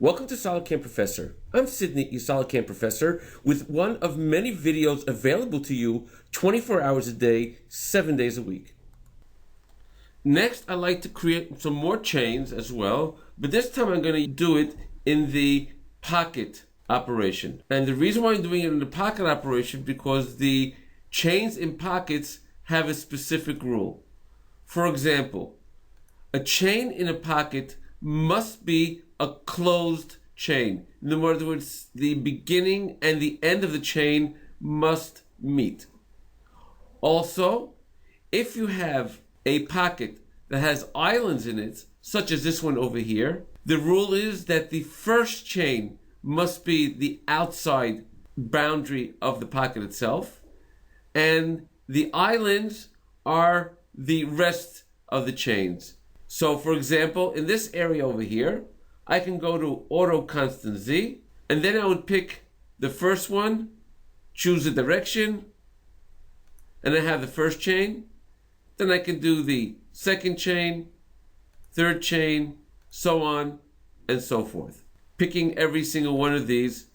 Welcome to SolidCAM Professor. I'm Sydney, your SolidCAM Professor, with one of many videos available to you 24 hours a day, 7 days a week. Next, I'd like to create some more chains as well, but this time I'm going to do it in the pocket operation. And the reason why I'm doing it in the pocket operation because the chains in pockets have a specific rule. For example, a chain in a pocket must be a closed chain. In other words, the beginning and the end of the chain must meet. Also, if you have a pocket that has islands in it, such as this one over here, the rule is that the first chain must be the outside boundary of the pocket itself, and the islands are the rest of the chains. So for example, in this area over here, I can go to auto constant Z, and then I would pick the first one, choose the direction, and I have the first chain. Then I can do the second chain, third chain, so on and so forth, picking every single one of these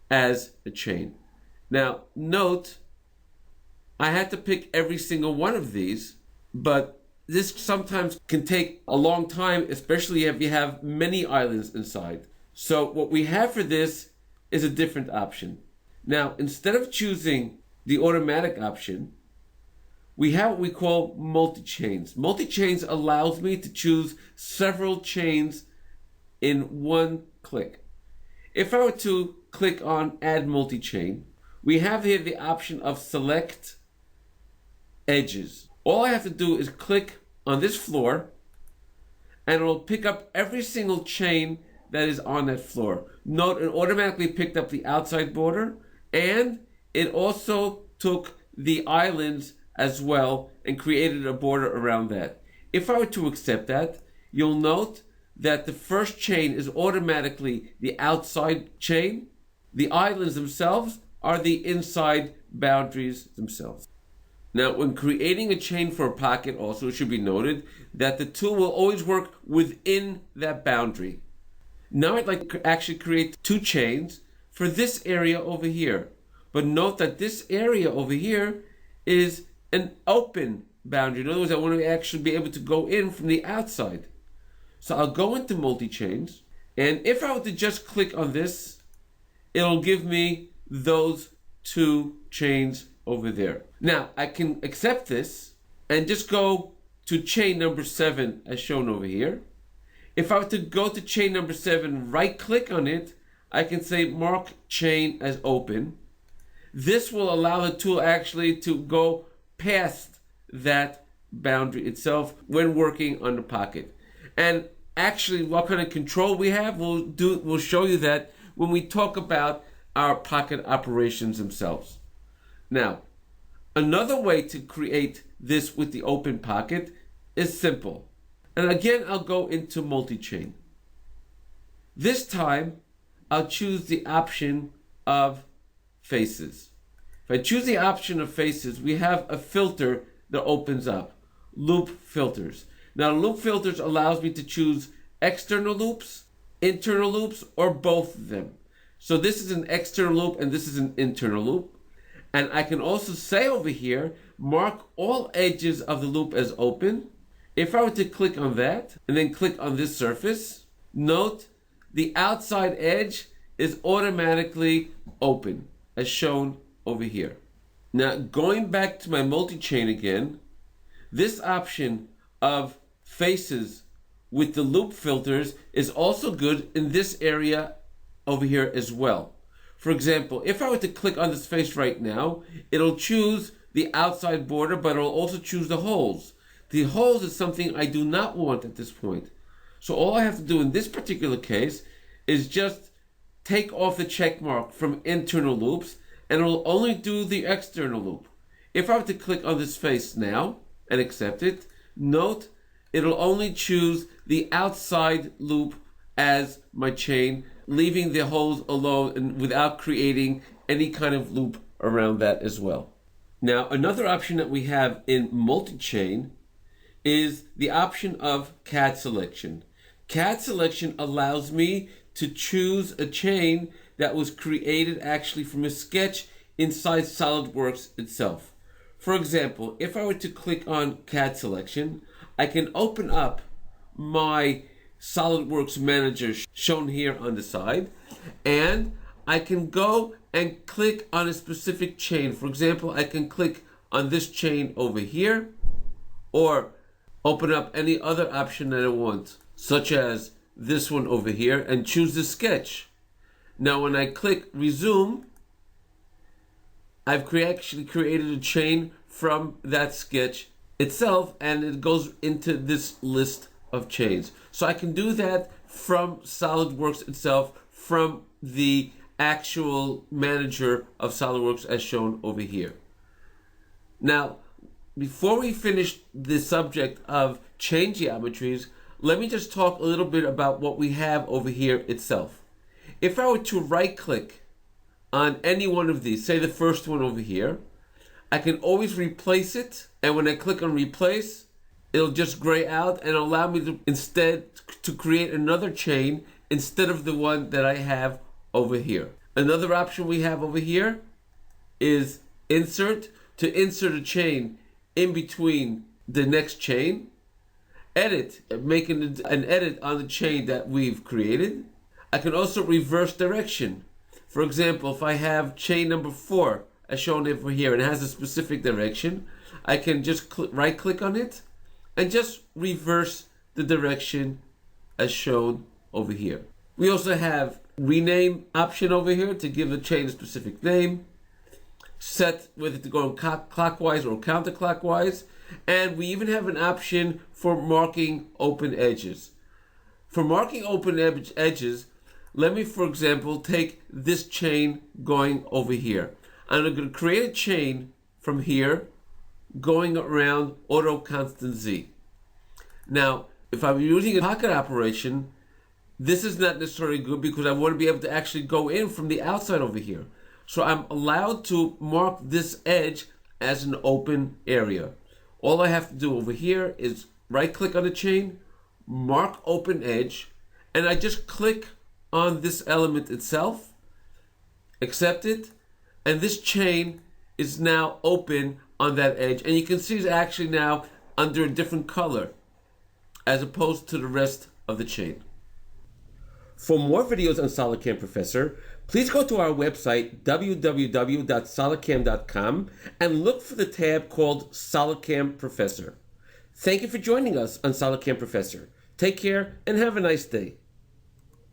as a chain. Now note, I had to pick every single one of these, but this sometimes can take a long time, especially if you have many islands inside. So what we have for this is a different option. Now, instead of choosing the automatic option, we have what we call multi-chains. Multi-chains allows me to choose several chains in one click. If I were to click on Add Multi-Chain, we have here the option of Select Edges. All I have to do is click on this floor and it will pick up every single chain that is on that floor. Note, it automatically picked up the outside border and it also took the islands as well and created a border around that. If I were to accept that, you'll note that the first chain is automatically the outside chain. The islands themselves are the inside boundaries themselves. Now, when creating a chain for a pocket, also it should be noted that the tool will always work within that boundary. Now I'd like to actually create two chains for this area over here. But note that this area over here is an open boundary. In other words, I want to actually be able to go in from the outside. So I'll go into multi-chains, and if I were to just click on this, it'll give me those two chains over there. Now I can accept this and just go to chain number 7 as shown over here. If I were to go to chain number 7, right click on it, I can say mark chain as open. This will allow the tool actually to go past that boundary itself when working on the pocket. And actually what kind of control we have, we'll show you that when we talk about our pocket operations themselves. Now, another way to create this with the open pocket is simple. And again, I'll go into multi-chain. This time, I'll choose the option of faces. If I choose the option of faces, we have a filter that opens up, loop filters. Now, loop filters allows me to choose external loops, internal loops, or both of them. So this is an external loop and this is an internal loop. And I can also say over here, mark all edges of the loop as open. If I were to click on that and then click on this surface, note the outside edge is automatically open as shown over here. Now going back to my multi-chain again, this option of faces with the loop filters is also good in this area over here as well. For example, if I were to click on this face right now, it'll choose the outside border, but it'll also choose the holes. The holes is something I do not want at this point. So all I have to do in this particular case is just take off the check mark from internal loops, and it'll only do the external loop. If I were to click on this face now and accept it, note it'll only choose the outside loop as my chain, leaving the holes alone and without creating any kind of loop around that as well. Now, another option that we have in multi-chain is the option of CAD selection. CAD selection allows me to choose a chain that was created actually from a sketch inside SolidWorks itself. For example, if I were to click on CAD selection, I can open up my SolidWorks manager shown here on the side, and I can go and click on a specific chain. For example, I can click on this chain over here, or open up any other option that I want, such as this one over here, and choose the sketch. Now when I click resume, I've actually created a chain from that sketch itself, and it goes into this list of chains. So I can do that from SolidWorks itself, from the actual manager of SolidWorks as shown over here. Now, before we finish the subject of chain geometries, let me just talk a little bit about what we have over here itself. If I were to right click on any one of these, say the first one over here, I can always replace it, and when I click on replace, it'll just gray out and allow me to instead to create another chain instead of the one that I have over here. Another option we have over here is insert, to insert a chain in between the next chain. Edit, making an edit on the chain that we've created. I can also reverse direction. For example, if I have chain number 4 as shown over here and it has a specific direction, I can just right click on it and just reverse the direction as shown over here. We also have rename option over here to give the chain a specific name, set whether to go clockwise or counterclockwise, and we even have an option for marking open edges. For marking open edges, let me, for example, take this chain going over here. I'm going to create a chain from here going around auto constant Z. Now, if I'm using a pocket operation, this is not necessarily good because I want to be able to actually go in from the outside over here. So I'm allowed to mark this edge as an open area. All I have to do over here is right click on the chain, mark open edge, and I just click on this element itself, accept it, and this chain is now open on that edge. And you can see it's actually now under a different color as opposed to the rest of the chain. For more videos on SolidCAM Professor, please go to our website, www.solidcam.com, and look for the tab called SolidCAM Professor. Thank you for joining us on SolidCAM Professor. Take care and have a nice day.